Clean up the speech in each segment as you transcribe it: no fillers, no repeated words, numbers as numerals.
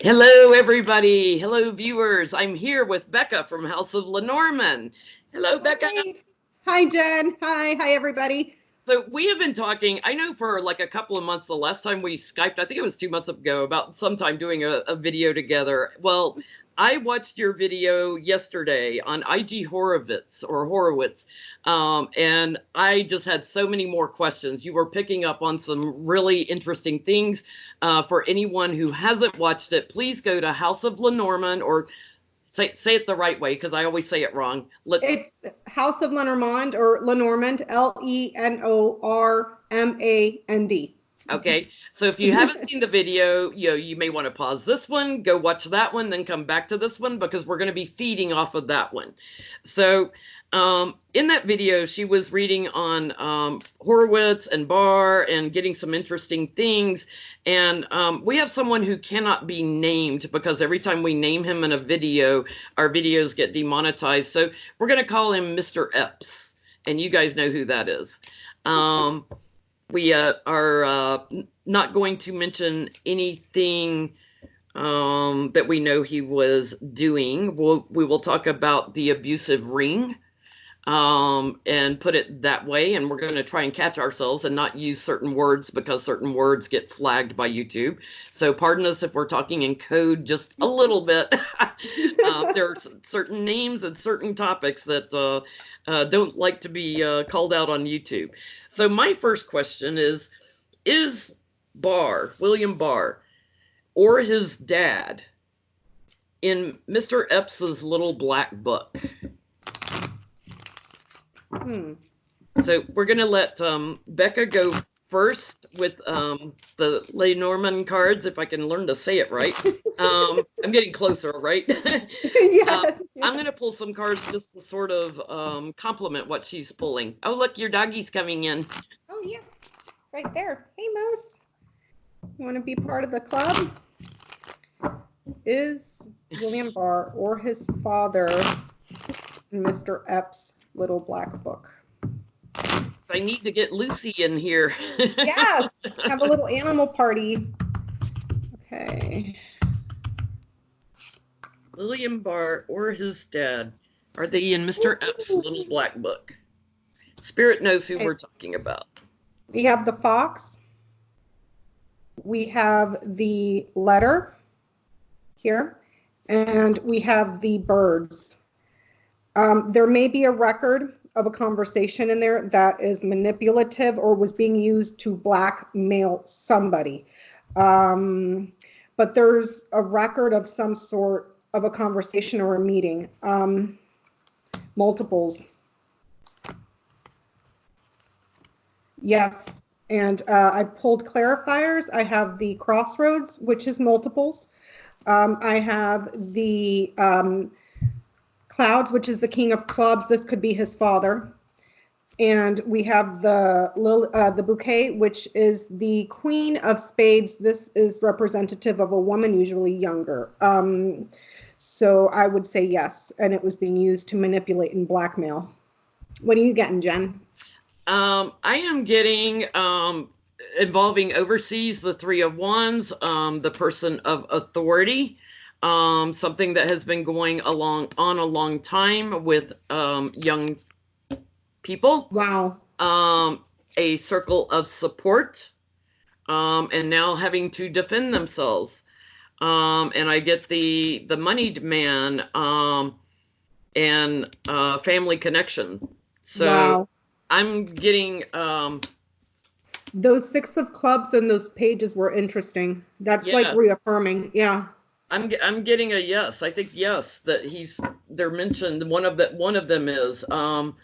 Hello, everybody. Hello, viewers. I'm here with Becca from House of Lenormand. Hello, Becca. Hi. Hi, Jen. Hi, everybody. So we have been talking, I know for like a couple of months, the last time we Skyped, I think it was 2 months ago, about sometime doing a video together. Well, I watched your video yesterday on IG Horowitz, and I just had so many more questions. You were picking up on some really interesting things. For anyone who hasn't watched it, please go to House of Lenormand, or say it the right way, because I always say it wrong. It's House of Lenormand or Lenormand, Lenormand. Okay, so if you haven't seen the video, you may want to pause this one, go watch that one, then come back to this one, because we're going to be feeding off of that one. So in that video, she was reading on Horowitz and Barr and getting some interesting things. And we have someone who cannot be named, because every time we name him in a video, our videos get demonetized. So we're going to call him Mr. Epps, and you guys know who that is. We are not going to mention anything that we know he was doing. We will talk about the abusive ring and put it that way. And we're going to try and catch ourselves and not use certain words, because certain words get flagged by YouTube. So pardon us if we're talking in code just a little bit. There are certain names and certain topics that don't like to be called out on YouTube. So my first question is Barr, William Barr, or his dad in Mr. Epps's little black book? So we're going to let Becca go first with the Lenormand cards, if I can learn to say it right. I'm getting closer, right? Yes. I'm going to pull some cards just to sort of complement what she's pulling. Oh, look, your doggy's coming in. Oh, yeah. Right there. Hey, Moose. You want to be part of the club? Is William Barr or his father in Mr. Epps' little black book? I need to get Lucy in here. Yes. Have a little animal party. Okay. William Barr or his dad. Are they in Mr. Epps' little black book? Spirit knows who we're talking about. We have the fox. We have the letter here. And we have the birds. There may be a record of a conversation in there that is manipulative or was being used to blackmail somebody. But there's a record of some sort of a conversation or a meeting. Multiples. Yes. And I pulled clarifiers. I have the crossroads, which is multiples. I have the clouds, which is the king of clubs. This could be his father. And we have the bouquet, which is the queen of spades. This is representative of a woman, usually younger. So I would say yes. And it was being used to manipulate and blackmail. What are you getting, Jen? I am getting involving overseas, the Three of Wands, the person of authority, something that has been going on a long time with young people. Wow. A circle of support, and now having to defend themselves. And I get the moneyed man, and family connection. So wow. I'm getting those six of clubs and those pages were interesting. That's like reaffirming. Yeah. I'm getting a yes. I think yes, that they're mentioned. One of them is I'm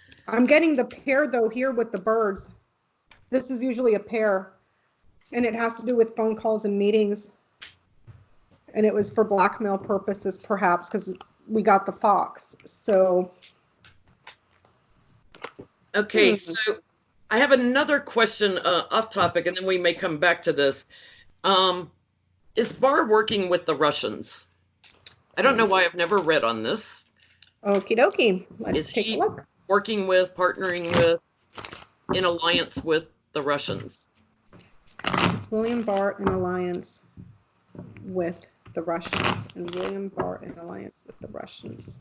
getting the pair though here with the birds. This is usually a pair, and it has to do with phone calls and meetings. And it was for blackmail purposes, perhaps, because we got the fox. So okay, so I have another question off topic, and then we may come back to this. Is Barr working with the Russians? I don't know why I've never read on this. Okie dokie. Let's take a look. Working with, partnering with, in alliance with the Russians? Is William Barr in alliance with the Russians, and William Barr in alliance with the Russians.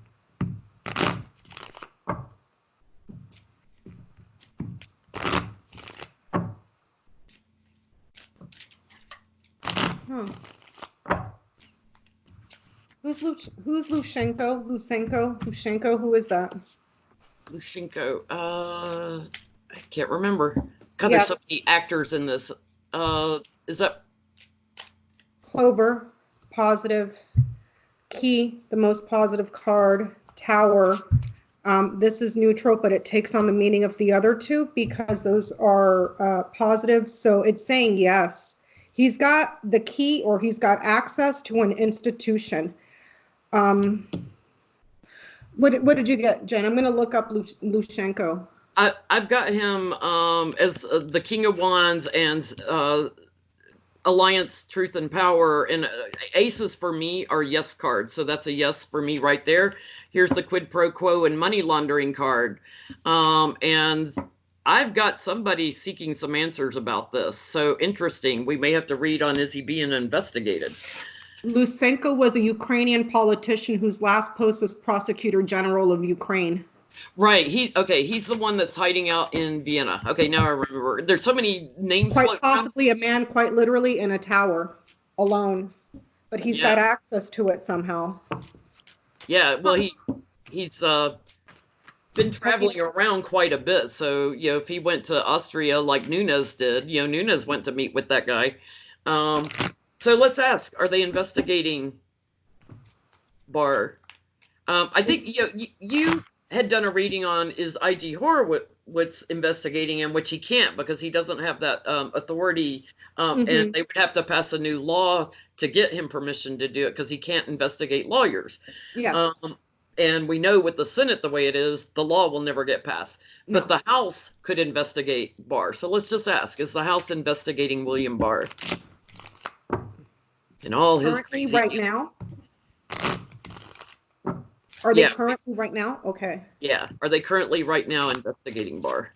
Huh. Who's Lushenko? Lushenko? Who is that? Lushenko. I can't remember. God, Yes. there's so many actors in this. Is that Clover? Positive. Key, the most positive card. Tower. This is neutral, but it takes on the meaning of the other two because those are positive. So it's saying yes. He's got the key, or he's got access to an institution. What did you get, Jen? I'm going to look up Lushenko. I've got him as the King of Wands and Alliance, Truth, and Power. And aces for me are yes cards. So that's a yes for me right there. Here's the quid pro quo and money laundering card. And I've got somebody seeking some answers about this. So interesting. We may have to read on, is he being investigated? Lushenko was a Ukrainian politician whose last post was Prosecutor General of Ukraine. Right. He's the one that's hiding out in Vienna. Okay, now I remember. There's so many names. Quite possibly a man, quite literally, in a tower alone. But he's got access to it somehow. Yeah, well, he's been traveling around quite a bit. So, if he went to Austria like Nunes did, Nunes went to meet with that guy. So let's ask, are they investigating Barr? I think you had done a reading on, is I.G. Horowitz investigating him, which he can't because he doesn't have that authority. And they would have to pass a new law to get him permission to do it because he can't investigate lawyers. Yes. And we know with the Senate, the way it is, the law will never get passed. No. But the House could investigate Barr. So let's just ask, is the House investigating William Barr? And all his crazy right now? Are they currently right now? Okay. Yeah. Are they currently right now investigating Barr?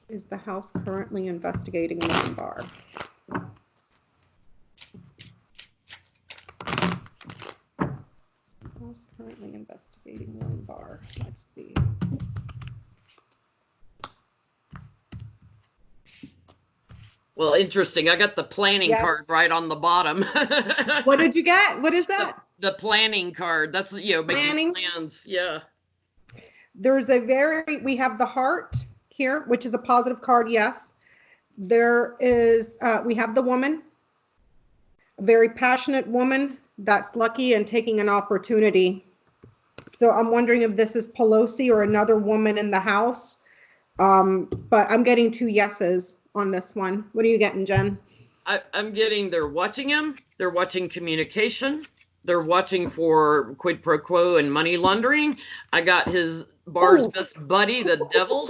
Is the House currently investigating William Barr? House currently investigating William Barr. Let's see. Well, interesting. I got the planning card right on the bottom. What did you get? What is that? The planning card. That's, making plans. Yeah. We have the heart here, which is a positive card. Yes. There is, we have the woman, a very passionate woman that's lucky and taking an opportunity. So I'm wondering if this is Pelosi or another woman in the House. But I'm getting 2 yeses on this one. What are you getting, Jen? I'm getting, they're watching him. They're watching communication. They're watching for quid pro quo and money laundering. I got his Barr's best buddy, the devil.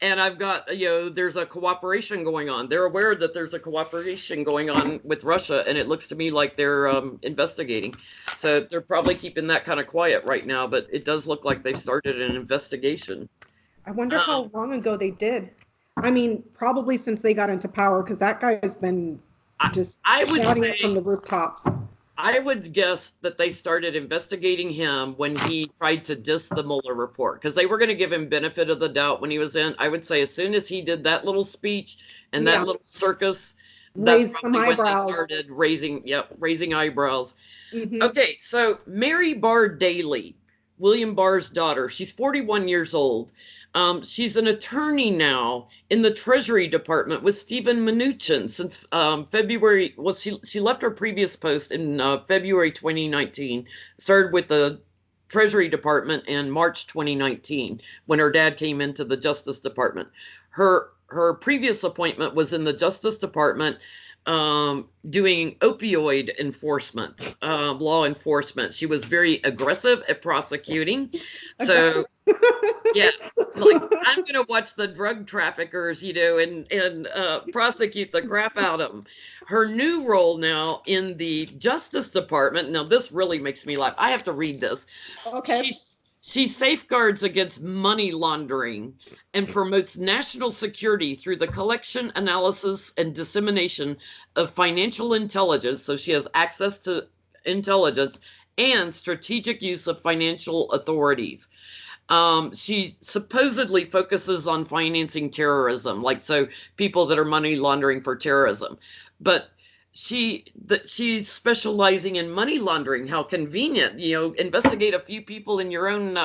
And I've got, there's a cooperation going on. They're aware that there's a cooperation going on with Russia, and it looks to me like they're investigating. So they're probably keeping that kind of quiet right now, but it does look like they've started an investigation. I wonder how long ago they did. I mean, probably since they got into power, because that guy has been just shouting it from the rooftops. I would guess that they started investigating him when he tried to diss the Mueller report, because they were going to give him benefit of the doubt when he was in. I would say as soon as he did that little speech and that little circus, that's probably when they started raising eyebrows. Okay, so Mary Barr Daley, William Barr's daughter, she's 41 years old. She's an attorney now in the Treasury Department with Stephen Mnuchin since February. Well, she left her previous post in February 2019, started with the Treasury Department in March 2019 when her dad came into the Justice Department. Her previous appointment was in the Justice Department doing opioid enforcement, law enforcement. She was very aggressive at prosecuting. So like I'm going to watch the drug traffickers, and prosecute the crap out of them. Her new role now in the Justice Department. Now this really makes me laugh. I have to read this. Okay. She safeguards against money laundering and promotes national security through the collection, analysis, and dissemination of financial intelligence. So she has access to intelligence and strategic use of financial authorities. She supposedly focuses on financing terrorism, like so people that are money laundering for terrorism. But she's specializing in money laundering. How convenient, investigate a few people in your own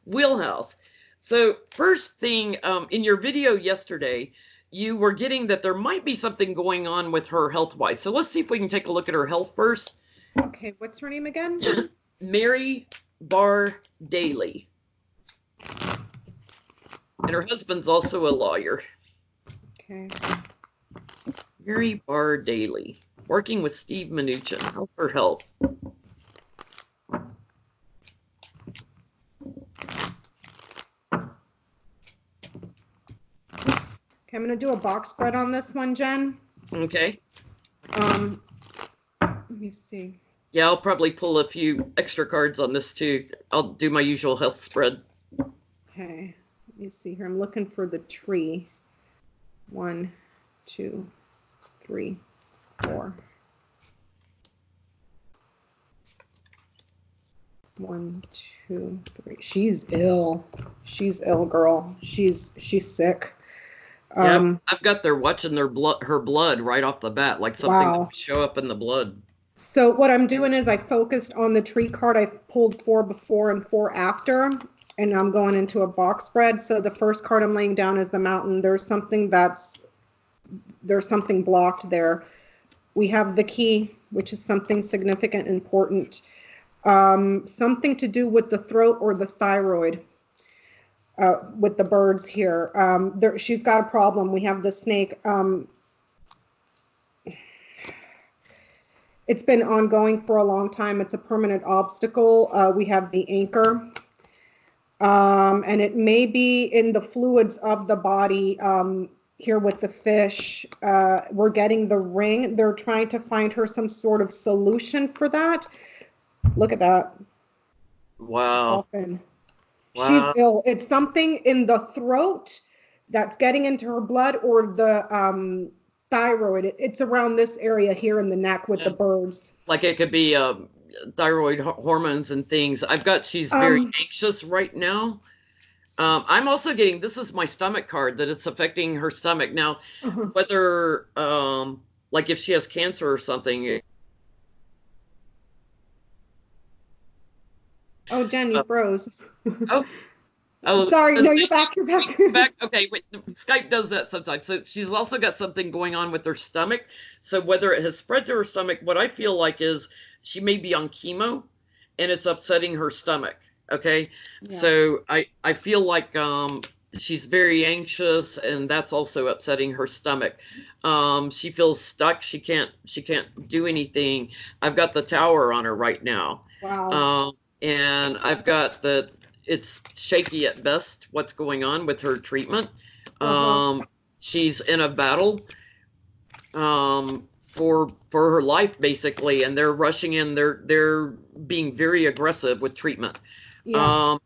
wheelhouse. So first thing, in your video yesterday, you were getting that there might be something going on with her health-wise. So let's see if we can take a look at her health first. Okay, what's her name again? Mary Barr Daly. And her husband's also a lawyer. Okay. Mary Barr Daly, working with Steve Mnuchin. Help her health. Okay, I'm going to do a box spread on this one, Jen. Okay. Let me see. Yeah, I'll probably pull a few extra cards on this too. I'll do my usual health spread. Okay, let me see here. I'm looking for the tree. 1, 2, 3, 4. 1, 2, 3. She's ill. She's ill, girl. She's sick. Yeah, I've got there watching her blood right off the bat, like something Wow. that would show up in the blood. So what I'm doing is I focused on the tree card. I pulled 4 before and 4 after, and I'm going into a box spread. So the first card I'm laying down is the mountain. There's something blocked there. We have the key, which is something significant, important. Something to do with the throat or the thyroid. With the birds here. She's got a problem. We have the snake. It's been ongoing for a long time. It's a permanent obstacle. We have the anchor. And it may be in the fluids of the body here with the fish. We're getting the ring. They're trying to find her some sort of solution for that. Look at that. Wow. Wow. She's ill. It's something in the throat that's getting into her blood or the thyroid. It's around this area here in the neck with the birds. Like it could be thyroid hormones and things. She's very anxious right now. I'm also getting, this is my stomach card, that it's affecting her stomach. Now, whether, like if she has cancer or something. Oh, Jen, you froze. Oh, sorry. No, you're back. You're back. Back. Okay, wait. Skype does that sometimes. So she's also got something going on with her stomach. So whether it has spread to her stomach, what I feel like is she may be on chemo, and it's upsetting her stomach. Okay, yeah. So I feel like she's very anxious, and that's also upsetting her stomach. She feels stuck. She can't do anything. I've got the tower on her right now. Wow. And I've got it's shaky at best what's going on with her treatment. She's in a battle for her life, basically, and they're rushing in. They're being very aggressive with treatment. Yeah.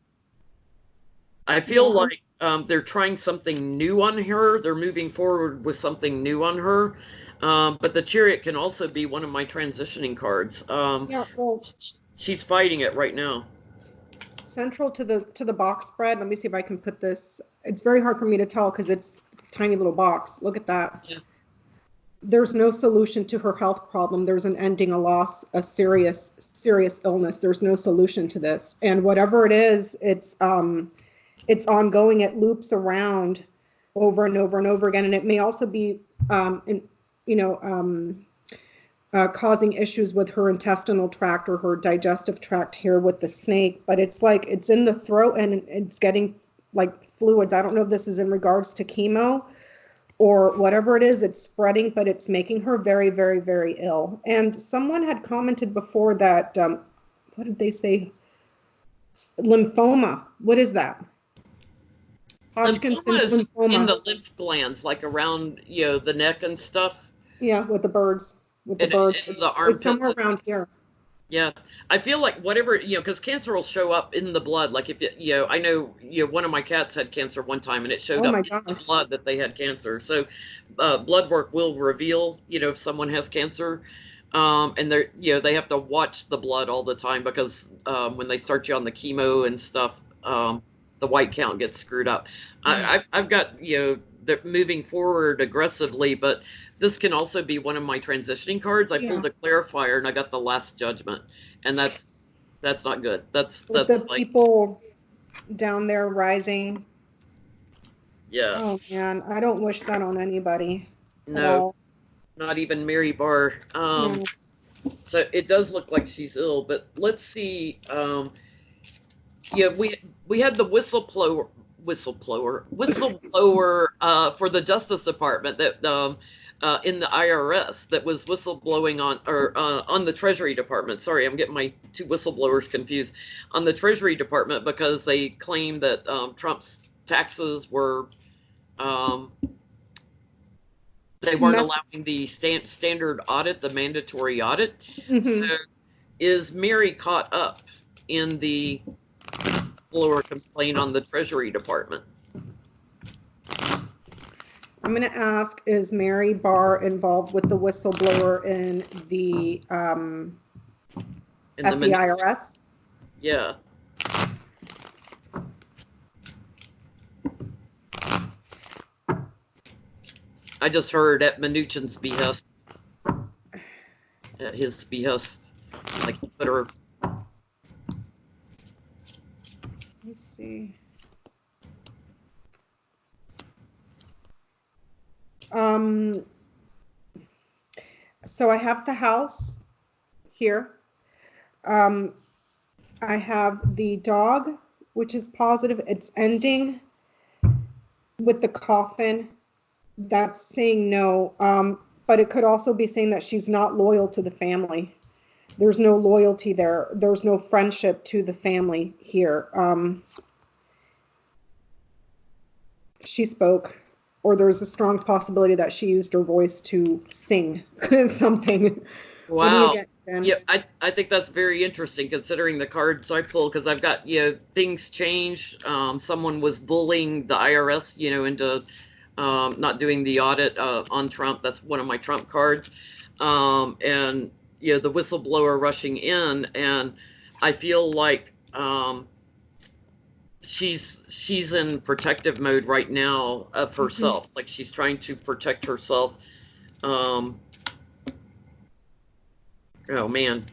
I feel like they're trying something new on her. They're moving forward with something new on her. But the Chariot can also be one of my transitioning cards. She's fighting it right now. Central to the box spread. Let me see if I can put this. It's very hard for me to tell because it's a tiny little box. Look at that. Yeah. There's no solution to her health problem. There's an ending, a loss, a serious illness. There's no solution to this. And whatever it is, it's ongoing. It loops around over and over and over again. And it may also be, causing issues with her intestinal tract or her digestive tract here with the snake, but it's like it's in the throat and it's getting like fluids. I don't know if this is in regards to chemo or whatever it is, it's spreading, but it's making her very, very, very ill. And someone had commented before that, what did they say? Lymphoma. What is that? Hodgkin's lymphoma. In the lymph glands, like around, the neck and stuff. Yeah, with the birds. With the birds. The armpits. It's somewhere around here. Yeah, I feel like whatever, because cancer will show up in the blood. Like if I know, one of my cats had cancer one time, and it showed Oh up my in the gosh. blood that they had cancer. So, blood work will reveal, if someone has cancer, and they have to watch the blood all the time because when they start you on the chemo and stuff, the white count gets screwed up. I've got, they're moving forward aggressively, but this can also be one of my transitioning cards. I Yeah. pulled a clarifier and I got the last judgment, and that's not good. That's With the like, people down there rising. yeah, Oh man, I don't wish that on anybody at no, all. not even Mary Barr. No. So it does look like she's ill, but let's see. Yeah, we had the whistleblower for the Justice Department that in the IRS that was whistleblowing on the Treasury Department. Sorry, I'm getting my two whistleblowers confused. On the Treasury Department because they claimed that Trump's taxes were they weren't allowing the standard audit, the mandatory audit. So is Mary caught up in the whistleblower complaint on the Treasury Department? I'm going to ask, is Mary Barr involved with the whistleblower in the at the IRS? Yeah. I just heard at Mnuchin's behest, at his behest, like he put her. Let's see. So I have the house here. I have the dog, which is positive. It's ending with the coffin. That's saying no. But it could also be saying that she's not loyal to the family. There's no loyalty there. There's no friendship to the family here. She spoke, or there's a strong possibility that she used her voice to sing something. Wow. Yeah, I think that's very interesting considering the cards I pulled, because I've got, things change. Someone was bullying the IRS, into not doing the audit on Trump. That's one of my Trump cards. And, the whistleblower rushing in. And I feel like she's in protective mode right now of herself. Like she's trying to protect herself. Oh man.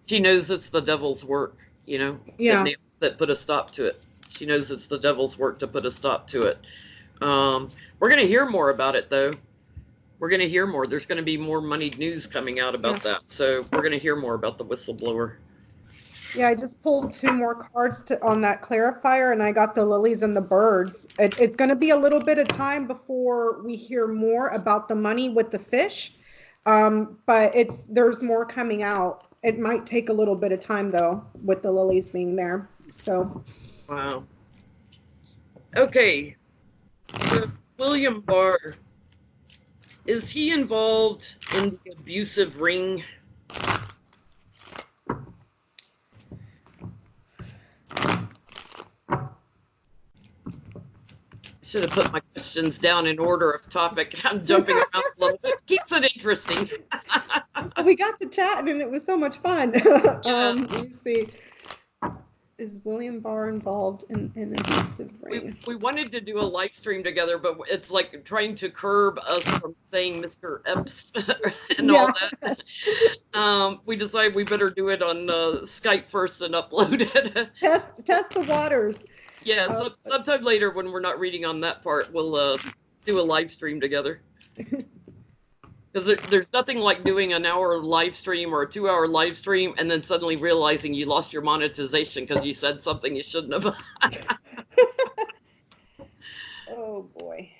She knows it's the devil's work, Yeah. that put a stop to it. She knows it's the devil's work to put a stop to it. We're going to hear more about it, though. We're going to hear more. There's going to be more moneyed news coming out about that. So we're going to hear more about the whistleblower. Yeah, I just pulled two more cards on that clarifier, and I got the lilies and the birds. It's going to be a little bit of time before we hear more about the money with the fish, but there's more coming out. It might take a little bit of time, though, with the lilies being there. So. Wow. Okay. So William Barr, is he involved in the abusive ring? Should have put my questions down in order of topic. I'm jumping around a little bit. Keeps it interesting. We got to chatting and it was so much fun. Let me see. Is William Barr involved in an abusive ring? We wanted to do a live stream together, but it's like trying to curb us from saying Mr. Epps and all that. We decided we better do it on Skype first and upload it. Test the waters. Yeah, sometime later when we're not reading on that part, we'll do a live stream together. Because there's nothing like doing an hour live stream or a 2-hour live stream and then suddenly realizing you lost your monetization because you said something you shouldn't have. Oh boy.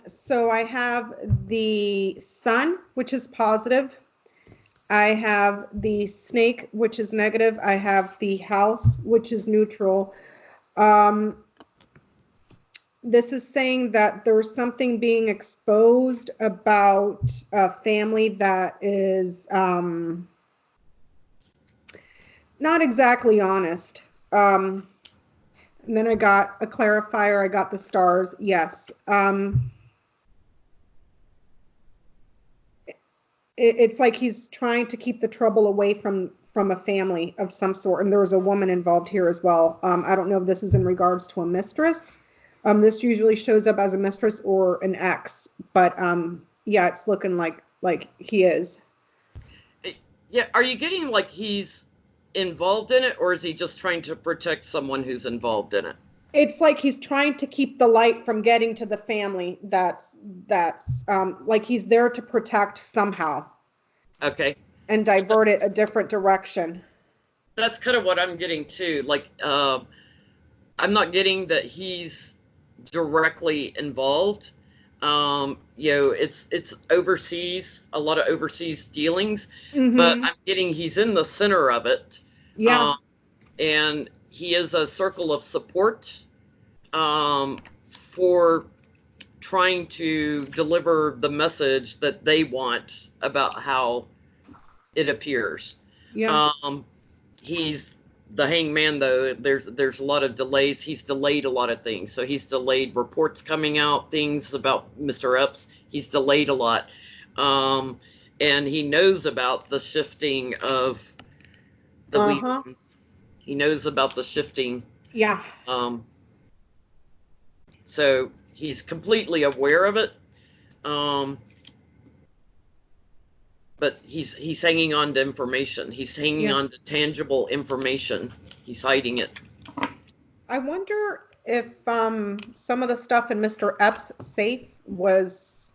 So I have the sun, which is positive. I have the snake, which is negative. I have the house, which is neutral. This is saying that there's something being exposed about a family that is not exactly honest. And then I got a clarifier. I got the stars. Yes. It's like he's trying to keep the trouble away from a family of some sort. And there was a woman involved here as well. I don't know if this is in regards to a mistress. This usually shows up as a mistress or an ex, but yeah, it's looking like he is. Yeah, are you getting like he's involved in it, or is he just trying to protect someone who's involved in it? It's like he's trying to keep the light from getting to the family. That's like he's there to protect somehow. Okay. And divert it a different direction. That's kind of what I'm getting too. Like, I'm not getting that he's directly involved. It's overseas, a lot of overseas dealings, but I'm getting he's in the center of it. Yeah. And he is a circle of support for trying to deliver the message that they want about how it appears. Yeah. He's the hangman, though. There's a lot of delays. He's delayed a lot of things. So he's delayed reports coming out, things about Mr. Epps. He's delayed a lot. And he knows about the shifting of the legions. He knows about the shifting. Yeah. So he's completely aware of it. But he's hanging on to information. He's hanging on to tangible information. He's hiding it. I wonder if some of the stuff in Mr. Epps' safe was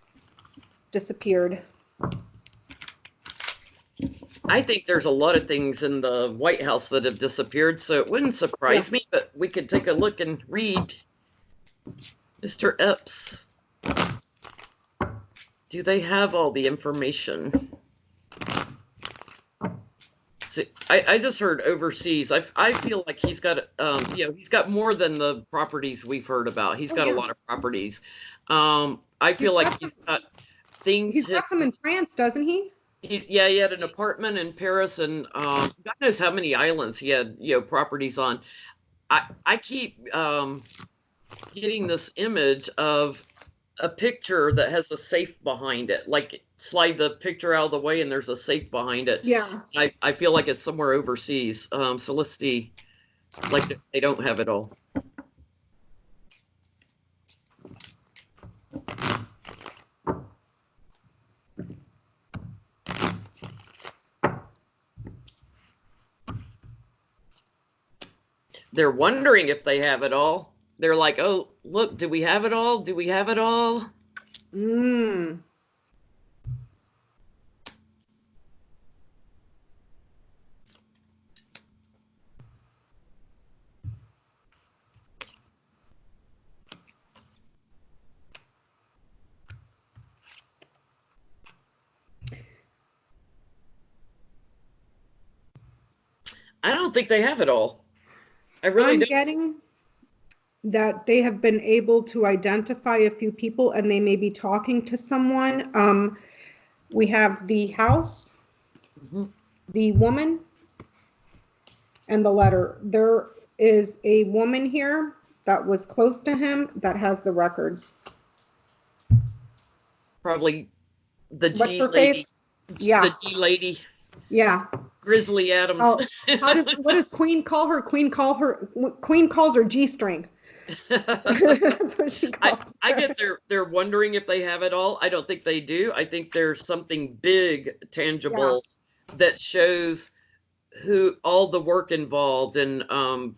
disappeared. I think there's a lot of things in the White House that have disappeared, so it wouldn't surprise me, but we could take a look and read. Mr. Epps. Do they have all the information? See, I just heard overseas. I feel like he's got he's got more than the properties we've heard about. He's got a lot of properties. I feel like he's got things. He's got some in France, doesn't he? He had an apartment in Paris, and God knows how many islands he had properties on. I keep getting this image of a picture that has a safe behind it. Like, slide the picture out of the way and there's a safe behind it. Yeah. I feel like it's somewhere overseas. So let's see. Like, they don't have it all. They're wondering if they have it all. They're like, oh, look, do we have it all? Do we have it all? I don't think they have it all. I really don't. I'm getting that they have been able to identify a few people and they may be talking to someone. We have the house, the woman, and the letter. There is a woman here that was close to him that has the records. Probably the What's G her lady. face? Yeah. The G lady. Yeah. Grizzly Adams. Oh, what does Queen call her? Queen calls her G-string. That's what she calls her. I get they're wondering if they have it all. I don't think they do. I think there's something big, tangible that shows who all the work involved in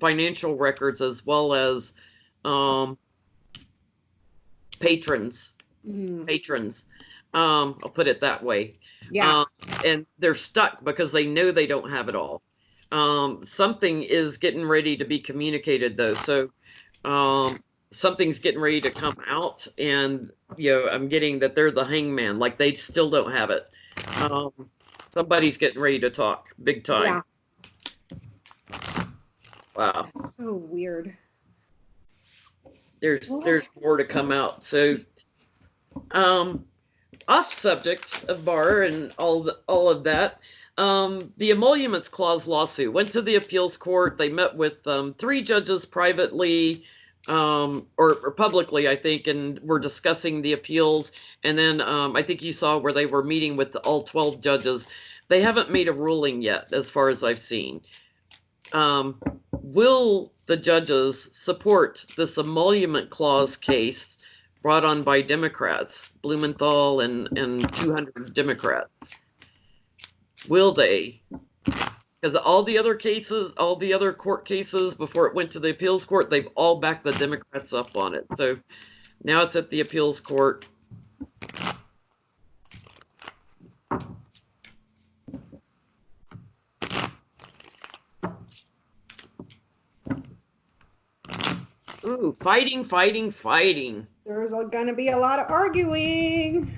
financial records as well as patrons. Patrons. I'll put it that way. Yeah. And they're stuck because they know they don't have it all. Something is getting ready to be communicated, though. So something's getting ready to come out, and I'm getting that they're the hangman. Like, they still don't have it. Somebody's getting ready to talk big time. Yeah. Wow. That's so weird. there's more to come out. So, off subject of Barr and all of that, the Emoluments Clause lawsuit went to the appeals court. They met with 3 judges privately, or publicly, I think, and were discussing the appeals. And then I think you saw where they were meeting with all 12 judges. They haven't made a ruling yet, as far as I've seen. Will the judges support this Emolument Clause case brought on by Democrats, Blumenthal and 200 Democrats? Will they? Because all the other cases, all the other court cases before it went to the appeals court, they've all backed the Democrats up on it. So now it's at the appeals court. Ooh, fighting. There's going to be a lot of arguing.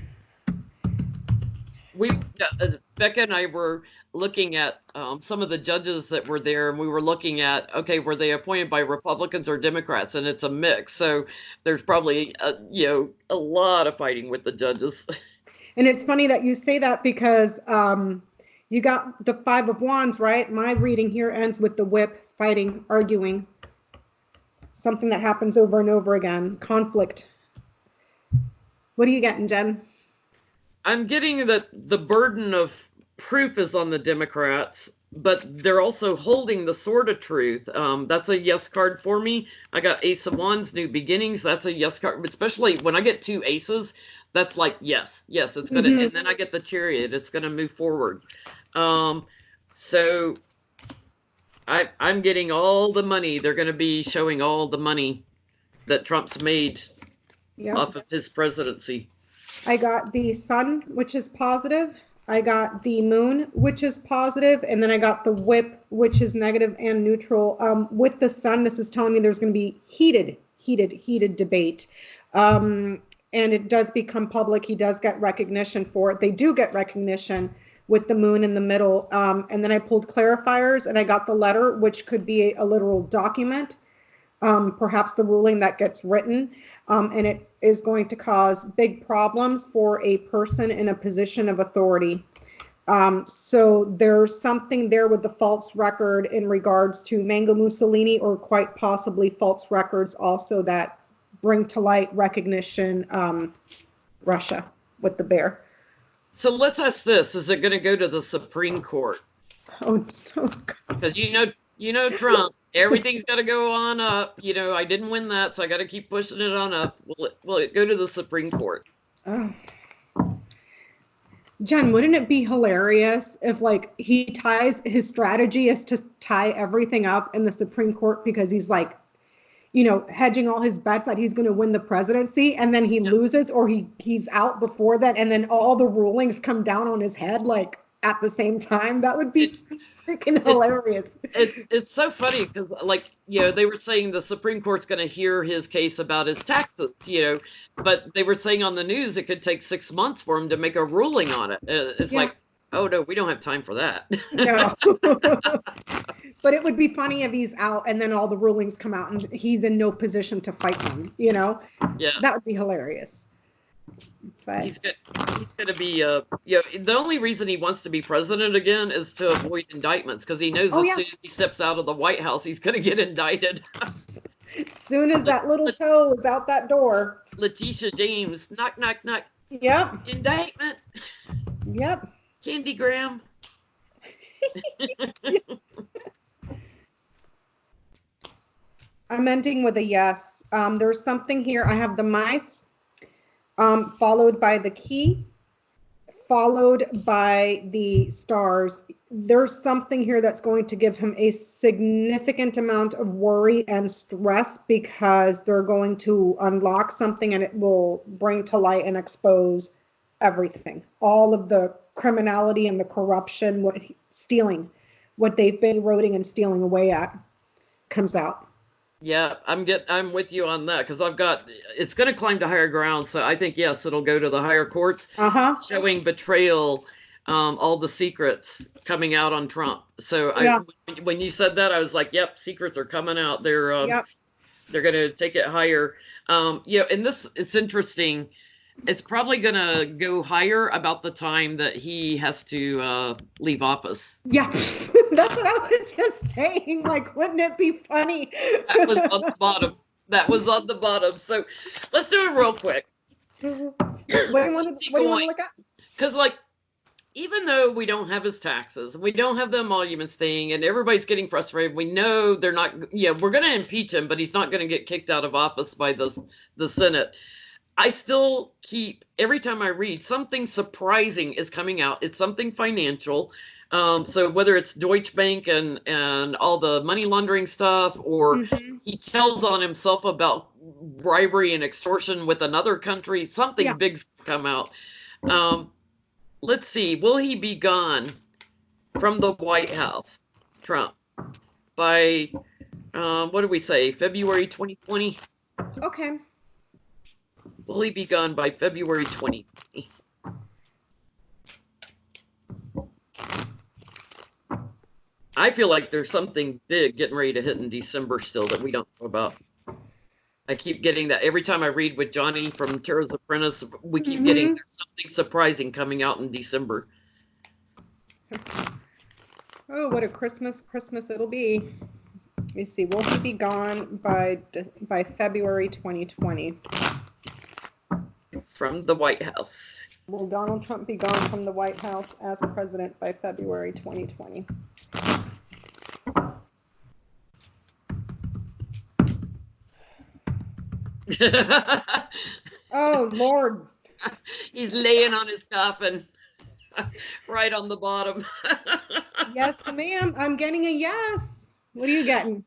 Becca and I were looking at some of the judges that were there, and we were looking at, okay, were they appointed by Republicans or Democrats? And it's a mix. So there's probably, a lot of fighting with the judges. And it's funny that you say that because you got the 5 of Wands, right? My reading here ends with the whip, fighting, arguing. Something that happens over and over again. Conflict. What are you getting, Jen? I'm getting that the burden of proof is on the Democrats, but they're also holding the sword of truth. That's a yes card for me. I got Ace of Wands, New Beginnings. That's a yes card, especially when I get 2 aces. That's like, yes, it's going to, and then I get the Chariot. It's going to move forward. So I'm getting all the money. They're going to be showing all the money that Trump's made off of his presidency. I got the sun, which is positive. I got the moon, which is positive. And then I got the whip, which is negative and neutral. With the sun, this is telling me there's going to be heated debate. And it does become public. He does get recognition for it. They do get recognition with the moon in the middle. And then I pulled clarifiers and I got the letter, which could be a literal document, perhaps the ruling that gets written. And it is going to cause big problems for a person in a position of authority. So there's something there with the false record in regards to Mango Mussolini, or quite possibly false records also that bring to light recognition, Russia with the bear. So let's ask this: is it going to go to the Supreme Court? Oh, because you know Trump. Everything's got to go on up. I didn't win that, so I got to keep pushing it on up. Will it go to the Supreme Court? Jen, wouldn't it be hilarious if, he ties his strategy is to tie everything up in the Supreme Court because he's hedging all his bets that he's going to win the presidency, and then he loses, or he's out before that, and then all the rulings come down on his head at the same time? That would be freaking hilarious. It's so funny because they were saying the Supreme Court's going to hear his case about his taxes, but they were saying on the news it could take 6 months for him to make a ruling on it. It's like, oh no, we don't have time for that. No. But it would be funny if he's out and then all the rulings come out and he's in no position to fight them, Yeah. That would be hilarious. But he's going to be, the only reason he wants to be president again is to avoid indictments, because he knows as soon as he steps out of the White House, he's going to get indicted. As soon as that little toe is out that door. Letitia James, knock, knock, knock. Yep. Indictment. Yep. Candy Graham. I'm ending with a yes. There's something here. I have the mice, followed by the key, followed by the stars. There's something here that's going to give him a significant amount of worry and stress because they're going to unlock something and it will bring to light and expose everything. All of the criminality and the corruption, what they've been eroding and stealing away at comes out. Yeah, I'm with you on that, because it's going to climb to higher ground. So I think, yes, it'll go to the higher courts, showing betrayal, all the secrets coming out on Trump. So when you said that, I was like, yep, secrets are coming out. They're They're going to take it higher. And this, it's interesting. It's probably going to go higher about the time that he has to leave office. Yeah, that's what I was just saying. Like, wouldn't it be funny? That was on the bottom. That was on the bottom. So let's do it real quick. What do you want to look at? Because, like, even though we don't have his taxes, we don't have the emoluments thing, and everybody's getting frustrated, we know they're not, we're going to impeach him, but he's not going to get kicked out of office by the Senate. I still keep, every time I read, something surprising is coming out. It's something financial. So whether it's Deutsche Bank and all the money laundering stuff, or he tells on himself about bribery and extortion with another country, something big's come out. Let's see. Will he be gone from the White House, Trump, by, what do we say, February 2020? Okay. Will he be gone by February 2020? I feel like there's something big getting ready to hit in December still that we don't know about. I keep getting that every time I read with Johnny from Tara's Apprentice. We keep getting something surprising coming out in December. Oh, what a Christmas it'll be. Let me see. Will he be gone by February 2020? From the White House. Will Donald Trump be gone from the White House as president by February 2020? Oh, Lord. He's laying on his coffin right on the bottom. Yes, ma'am. I'm getting a yes. What are you getting?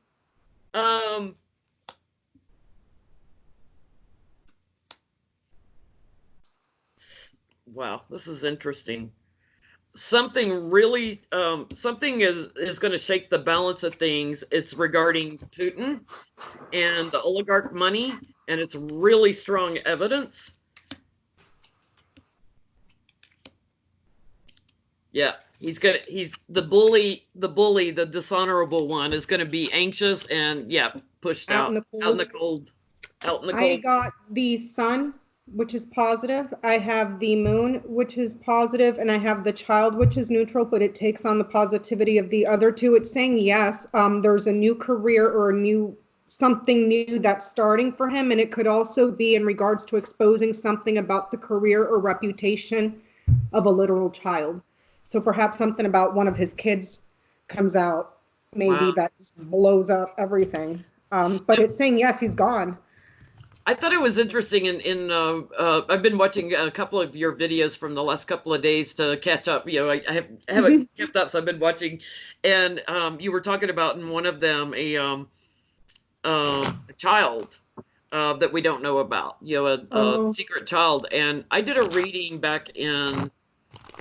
Wow, this is interesting. Something really, something is going to shake the balance of things. It's regarding Putin and the oligarch money, and it's really strong evidence. Yeah, he's the bully, the dishonorable one is going to be anxious and pushed out in the cold. I got the sun, which is positive. I have the moon, which is positive, and I have the child, which is neutral, but it takes on the positivity of the other two. It's saying yes, there's a new career or something new that's starting for him, and it could also be in regards to exposing something about the career or reputation of a literal child. So perhaps something about one of his kids comes out, maybe that just blows up everything. But it's saying yes, he's gone. I thought it was interesting. I've been watching a couple of your videos from the last couple of days to catch up. I haven't kept up, so I've been watching. And you were talking about in one of them a child that we don't know about. A secret child. And I did a reading back in.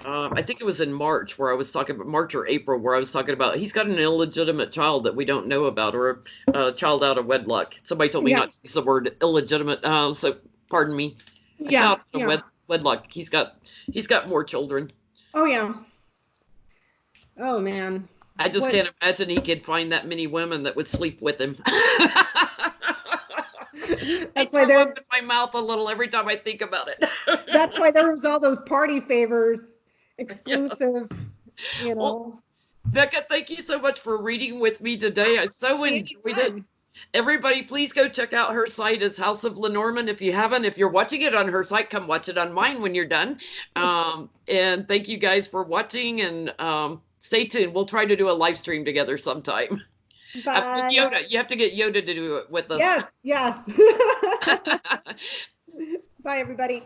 I think it was in March where I was talking about March or April where I was talking about he's got an illegitimate child that we don't know about, or a child out of wedlock. Somebody told me not to use the word illegitimate, so pardon me. A child out of wedlock. He's got more children. Oh yeah. Oh man. I just can't imagine he could find that many women that would sleep with him. That's why they're in my mouth a little every time I think about it. That's why there was all those party favors. Exclusive, Well, Becca, thank you so much for reading with me today. I so enjoyed it. Everybody, please go check out her site. It's House of Lenormand. If you haven't, if you're watching it on her site, come watch it on mine when you're done. And thank you guys for watching, and stay tuned. We'll try to do a live stream together sometime. Bye. With Yoda. You have to get Yoda to do it with us. Yes. Bye, everybody.